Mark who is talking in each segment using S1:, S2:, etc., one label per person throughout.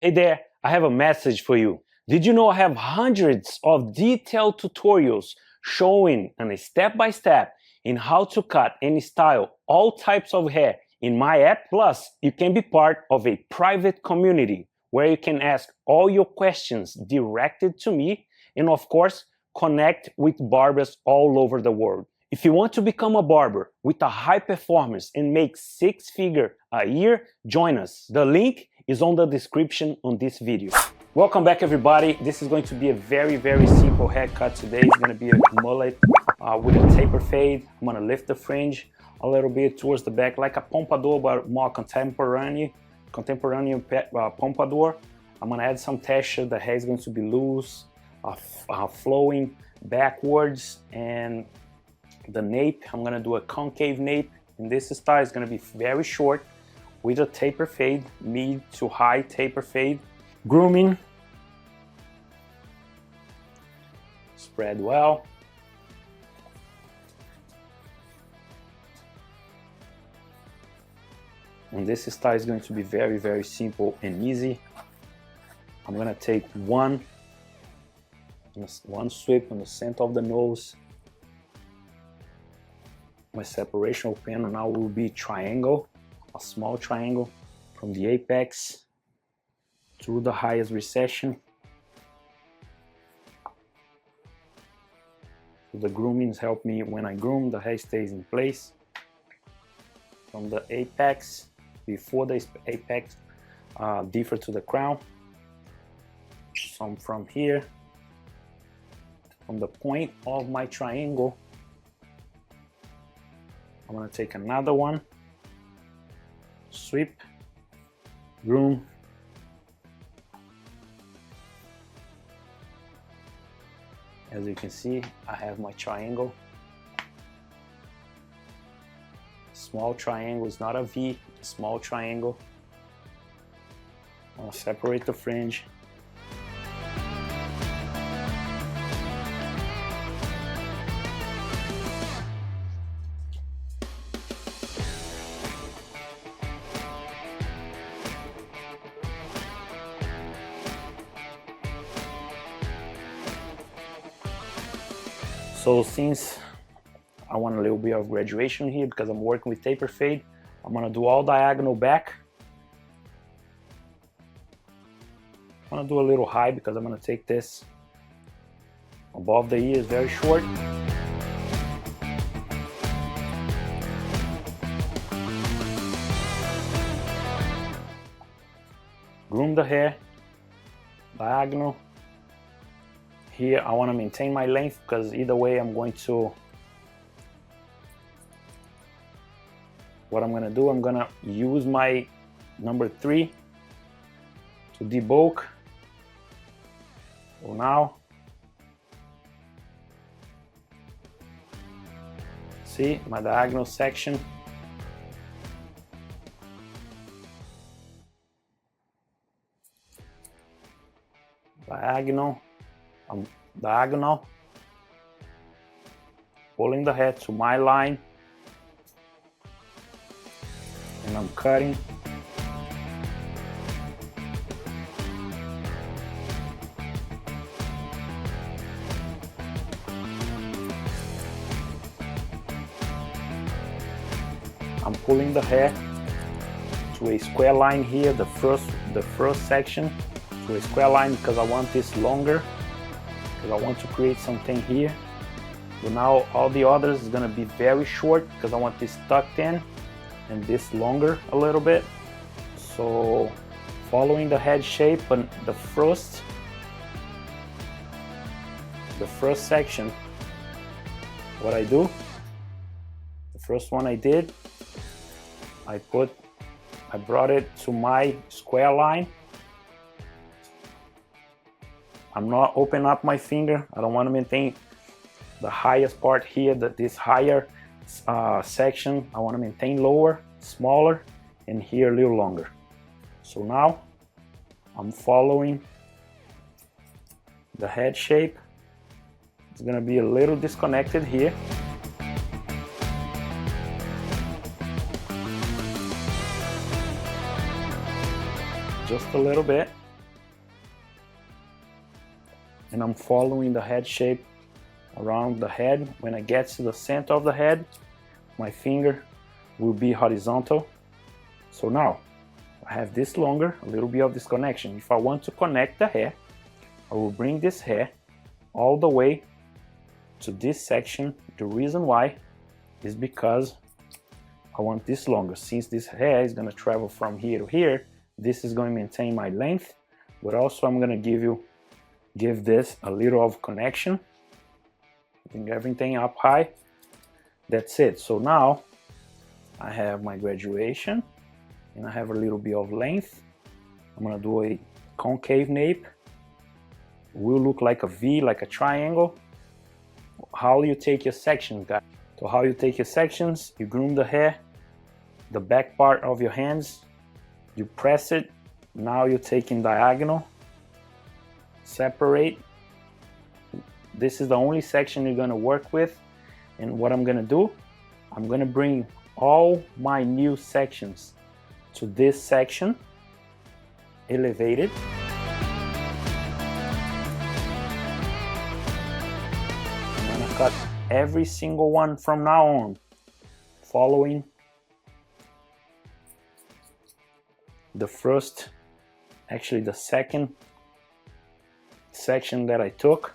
S1: Hey there, I have a message for you. Did you know I have hundreds of detailed tutorials showing on a step-by-step in how to cut and style all types of hair in my app? Plus, you can be part of a private community where you can ask all your questions directed to me and, of course, connect with barbers all over the world. If you want to become a barber with a high performance and make six-figure a year, join us. The link is on the description on this video. Welcome back, everybody. This is going to be a very simple haircut today. It's going to be a mullet with a taper fade. I'm going to lift the fringe a little bit towards the back like a pompadour, but more contemporary pompadour. I'm going to add some texture. The hair is going to be loose, flowing backwards, and the nape, I'm going to do a concave nape. And this style is going to be very short with a taper fade, mid to high taper fade. Grooming, spread well. And this style is going to be very simple and easy. I'm going to take one sweep on the center of the nose. My separation pen now will be triangle, a small triangle from the apex through the highest recession. So the groomings help me when I groom, the hair stays in place. From the apex, before the apex, differ to the crown. Some from here, from the point of my triangle, I'm going to take another one, sweep, groom, as you can see, I have my triangle. Small triangle is not a V, a small triangle. I'll separate the fringe. So since I want a little bit of graduation here because I'm working with taper fade, I'm gonna do all diagonal back. I'm gonna do a little high because I'm gonna take this above the ears, very short. Groom the hair, diagonal. Here I want to maintain my length because either way I'm going to, what I'm going to do, I'm going to use my number 3 to debulk. So now, see my diagonal section. Diagonal, pulling the head to my line, and I'm cutting. I'm pulling the hair to a square line here, the first section to a square line because I want this longer. Because I want to create something here. But now all the others is gonna be very short because I want this tucked in and this longer a little bit. So following the head shape, but the first section, what I do, the first one I did, I brought it to my square line. I'm not opening up my finger. I don't want to maintain the highest part here, this higher section. I want to maintain lower, smaller, and here a little longer. So now I'm following the head shape. It's going to be a little disconnected here. Just a little bit. and I'm following the head shape around the head. When I get to the center of the head, my finger will be horizontal. So now I have this longer, a little bit of this connection. If I want to connect the hair, I will bring this hair all the way to this section. The reason why is because I want this longer. Since this hair is going to travel from here to here, this is going to maintain my length, but also I'm going to give this a little of connection. Bring everything up high. That's it. So now I have my graduation and I have a little bit of length. I'm going to do a concave nape. It will look like a V, like a triangle. How you take your sections, guys? So how you take your sections, you groom the hair, the back part of your hands, you press it. Now you're taking diagonal, separate. This is the only section you're going to work with. And what I'm going to do, I'm going to bring all my new sections to this section, elevated. I'm going to cut every single one from now on, following the second section that I took.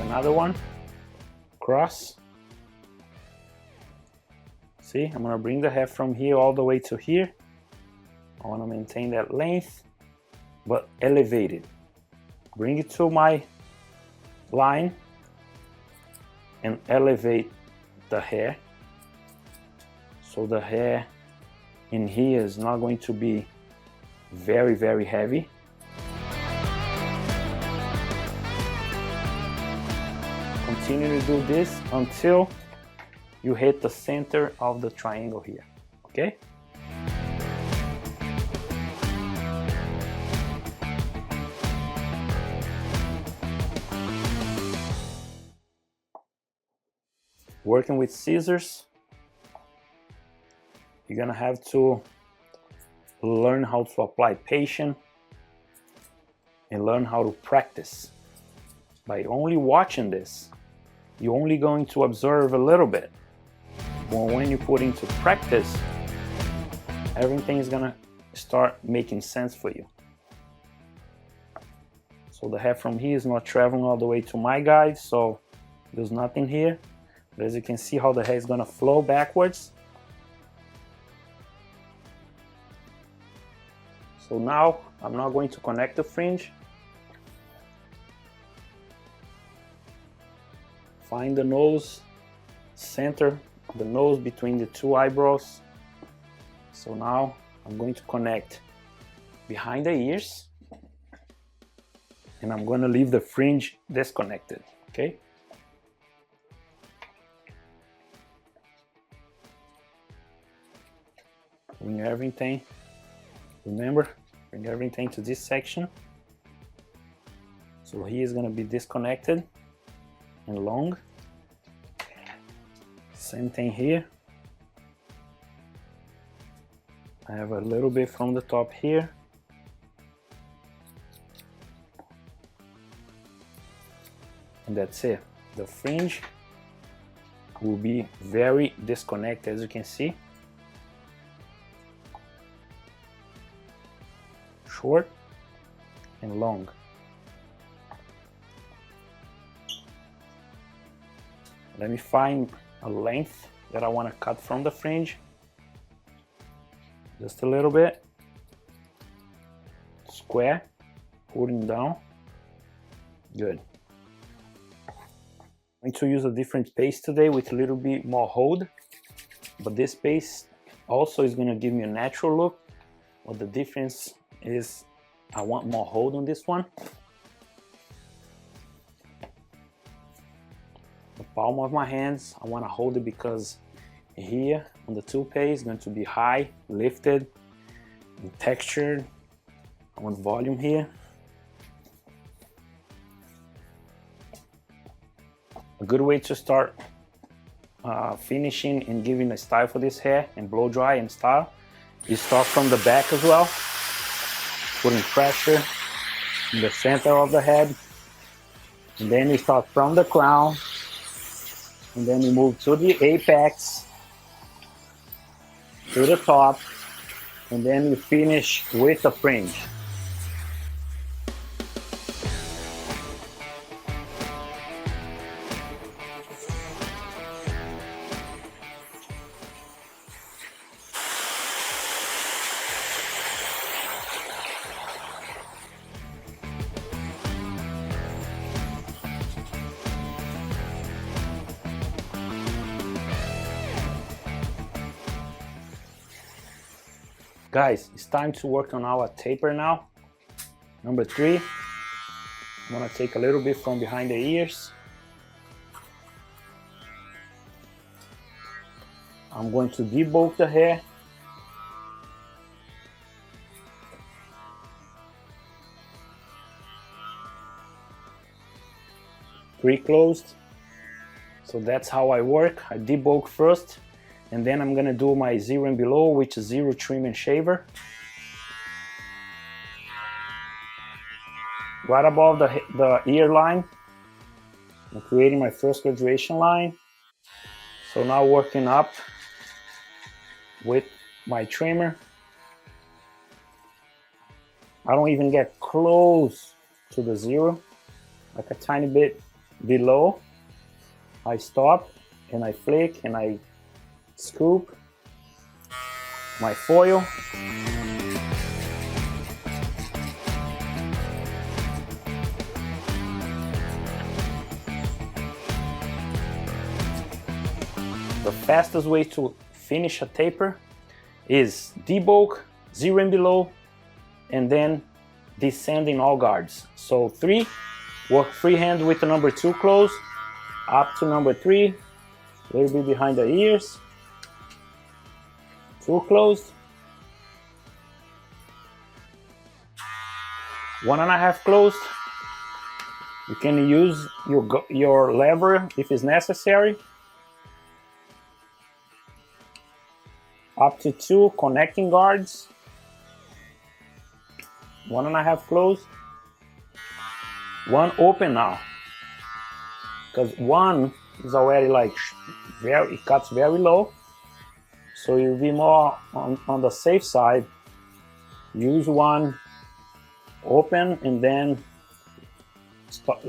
S1: Another one, cross. See, I'm gonna bring the hair from here all the way to here. I wanna maintain that length, but elevated. Bring it to my line and elevate the hair. So the hair in here is not going to be very, very heavy. Continue to do this until you hit the center of the triangle here, okay? Working with scissors, you're gonna have to learn how to apply patience and learn how to practice. By only watching this, you're only going to observe a little bit. But when you put into practice, everything is gonna start making sense for you. So the hair from here is not traveling all the way to my guide, so there's nothing here. But as you can see how the hair is gonna flow backwards. So now I'm not going to connect the fringe. Find the nose, center the nose between the two eyebrows. So now I'm going to connect behind the ears and I'm going to leave the fringe disconnected, okay? Bring everything, remember, bring everything to this section. So he is going to be disconnected and long. Same thing here. I have a little bit from the top here. And that's it. The fringe will be very disconnected, as you can see. Short and long. Let me find a length that I want to cut from the fringe. Just a little bit. Square, pulling down. Good. I'm going to use a different paste today with a little bit more hold, but this paste also is going to give me a natural look. But the difference is I want more hold on this one. The palm of my hands, I want to hold it because here on the toupee is going to be high, lifted, and textured. I want volume here. A good way to start finishing and giving a style for this hair and blow dry and style You start from the back as well, putting pressure in the center of the head. And then you start from the crown, and then you move to the apex, to the top, and then you finish with a fringe. Guys, it's time to work on our taper now. Number 3, I'm gonna take a little bit from behind the ears. I'm going to debulk the hair. Pre-closed. So that's how I work. I debulk first, and then I'm gonna do my 0 and below, which is 0 trim and shaver. Right above the ear line, I'm creating my first graduation line. So now working up with my trimmer. I don't even get close to the 0, like a tiny bit below. I stop and I flick and I scoop my foil. The fastest way to finish a taper is debulk, 0 and below, and then descending all guards. So 3, work freehand with the number 2 close, up to number 3, a little bit behind the ears, 2 closed, 1.5 closed. You can use your lever if it's necessary. Up to 2 connecting guards, 1.5 closed, 1 open now, because 1 is already like it cuts very low, so you'll be more on the safe side. Use 1 open and then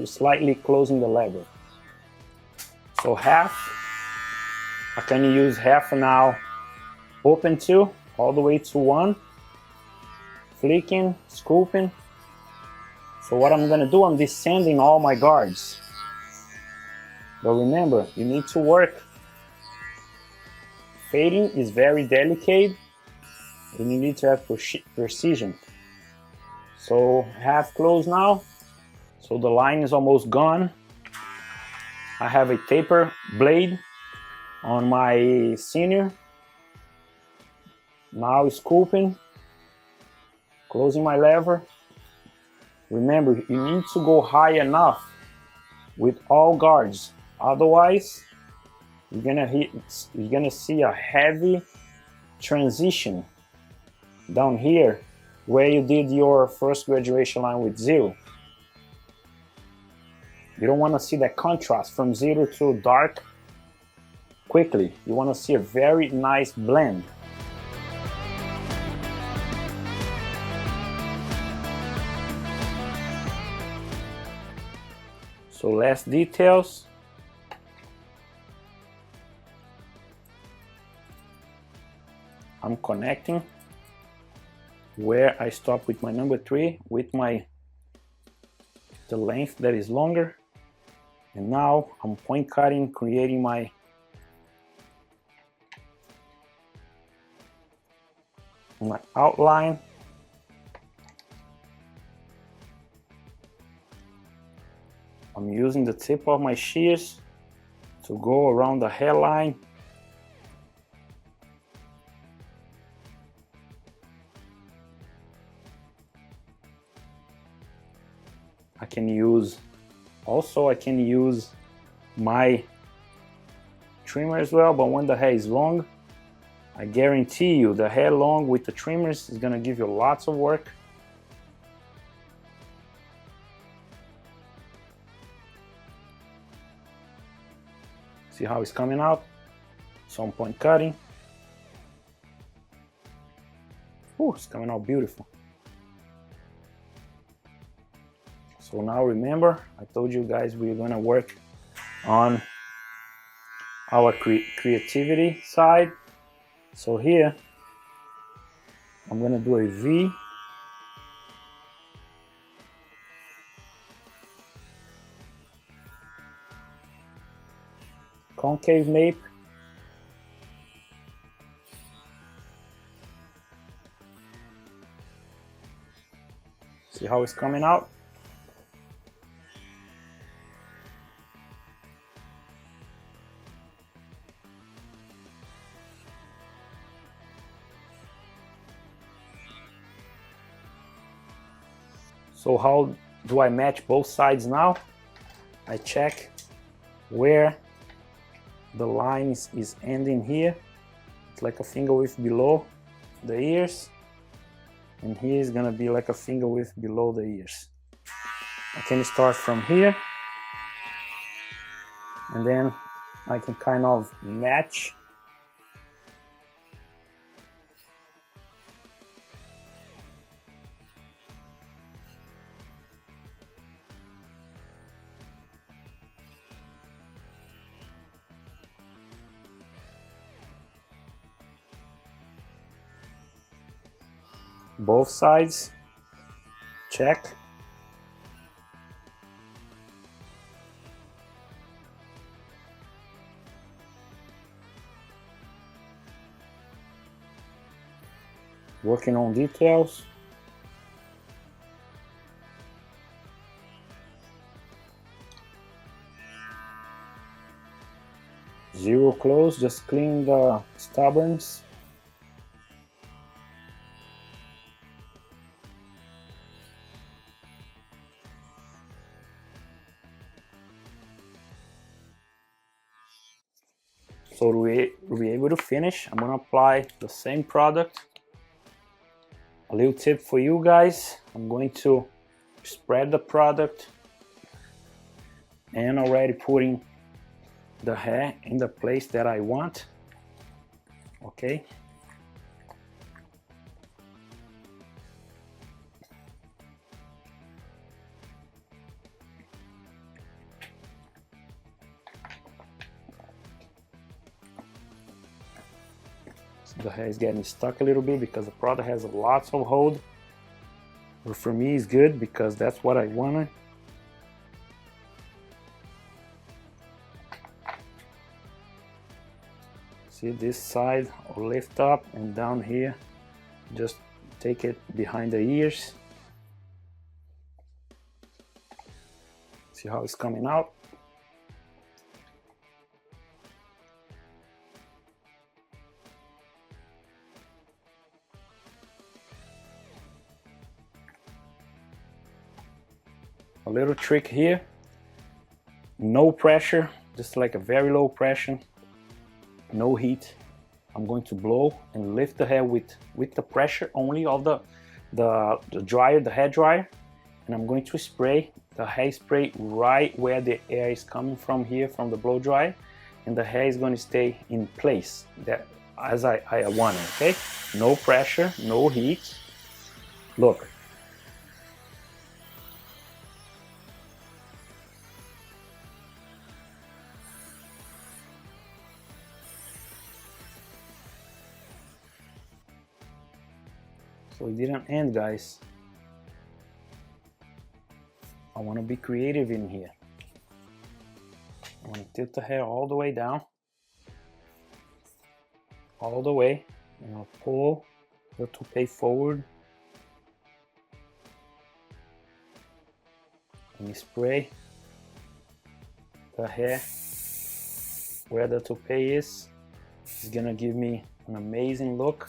S1: slightly closing the lever. So half, I can use half now. Open 2, all the way to 1, flicking, scooping. So what I'm gonna do, I'm descending all my guards. But remember, you need to work. Fading is very delicate, and you need to have precision. So half close now, so the line is almost gone. I have a taper blade on my senior. Now scooping, closing my lever. Remember, you need to go high enough with all guards. Otherwise, you're gonna see a heavy transition down here where you did your first graduation line with 0. You don't want to see that contrast from 0 to dark quickly. You want to see a very nice blend. So last details. I'm connecting where I stop with my number 3 with the length that is longer, and now I'm point cutting, creating my outline. I'm using the tip of my shears to go around the hairline. I can use my trimmer as well, but when the hair is long, I guarantee you the hair long with the trimmers is gonna give you lots of work. See how it's coming out? Some point cutting. Ooh, it's coming out beautiful. So now remember, I told you guys we're gonna work on our creativity side. So here, I'm gonna do a V. Concave nape. See how it's coming out? So how do I match both sides now? I check where the line is ending here. It's like a finger width below the ears. And here is gonna be like a finger width below the ears. I can start from here. And then I can kind of match. Both sides, check. Working on details. Zero close, just clean the stubborns. So to be able to finish, I'm gonna apply the same product. A little tip for you guys, I'm going to spread the product and already putting the hair in the place that I want, okay? The hair is getting stuck a little bit because the product has lots of hold. But for me, it's good because that's what I wanted. See this side, I'll lift up and down here. Just take it behind the ears. See how it's coming out? A little trick here, no pressure, just like a very low pressure, no heat. I'm going to blow and lift the hair with the pressure only of the dryer, the hair dryer, and I'm going to spray the hair spray right where the air is coming from here, from the blow dryer, and the hair is going to stay in place that as I want it, okay? No pressure, no heat. Look. So it didn't end, guys. I want to be creative in here. I want to tilt the hair all the way down. All the way. And I'll pull the toupee forward. And spray the hair where the toupee is. It's gonna give me an amazing look.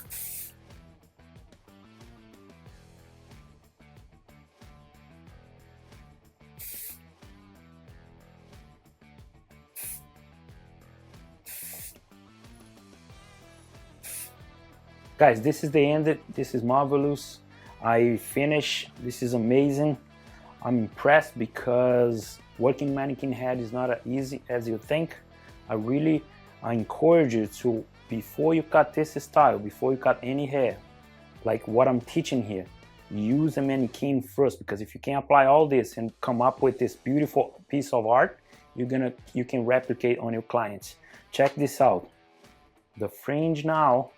S1: Guys, this is the end. This is marvelous. I finished. This is amazing. I'm impressed because working mannequin head is not as easy as you think. I encourage you to, before you cut this style, before you cut any hair, like what I'm teaching here, use a mannequin first, because if you can apply all this and come up with this beautiful piece of art, you can replicate on your clients. Check this out. The fringe now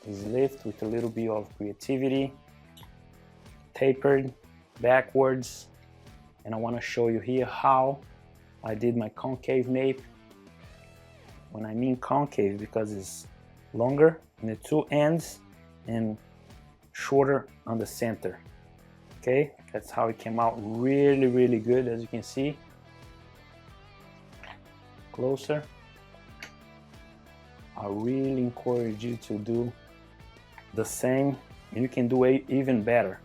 S1: is lifted with a little bit of creativity, tapered backwards, and I want to show you here how I did my concave nape. When I mean concave, because it's longer in the two ends and shorter on the center. Okay, that's how it came out. Really good, as you can see. Closer. I really encourage you to do the same, and you can do it even better.